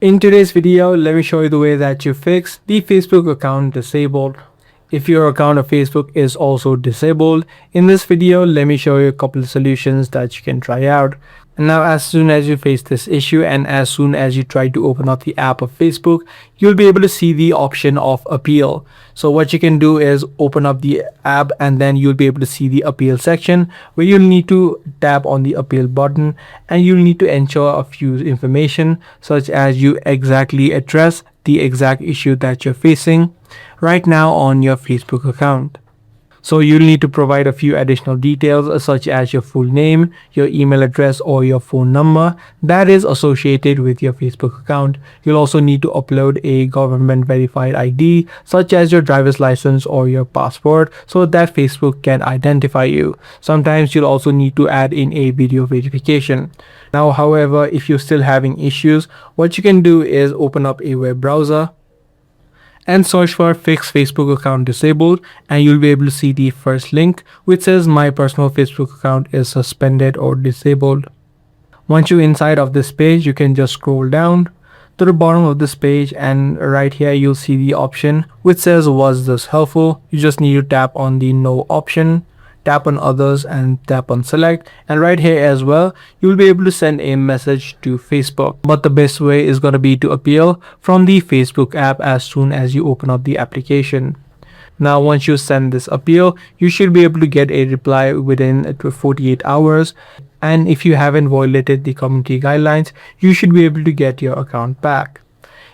In today's video, let me show you the way that you fix the Facebook account disabled. If your account of Facebook is also disabled, in this video, let me show you a couple of solutions that you can try out. And now, as soon as you face this issue and as soon as you try to open up the app of Facebook, you'll be able to see the option of appeal. So what you can do is open up the app and then you'll be able to see the appeal section where you'll need to tap on the appeal button and you'll need to enter a few information such as you exactly address the exact issue that you're facing right now on your Facebook account. So you'll need to provide a few additional details such as your full name, your email address or your phone number that is associated with your Facebook account. You'll also need to upload a government verified ID such as your driver's license or your passport so that Facebook can identify you. Sometimes you'll also need to add in a video verification. Now, however, if you're still having issues, what you can do is open up a web browser and search for fix Facebook account disabled, and you'll be able to see the first link which says my personal Facebook account is suspended or disabled. Once you're inside of this page, you can just scroll down to the bottom of this page and right here you'll see the option which says was this helpful. You just need to tap on the no option, tap on others and tap on select, and right here as well you'll be able to send a message to Facebook. But the best way is going to be to appeal from the Facebook app as soon as you open up the application. Now once you send this appeal, you should be able to get a reply within 48 hours, and if you haven't violated the community guidelines, you should be able to get your account back.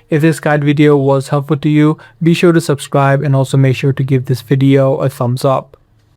If this guide video was helpful to you, be sure to subscribe and also make sure to give this video a thumbs up.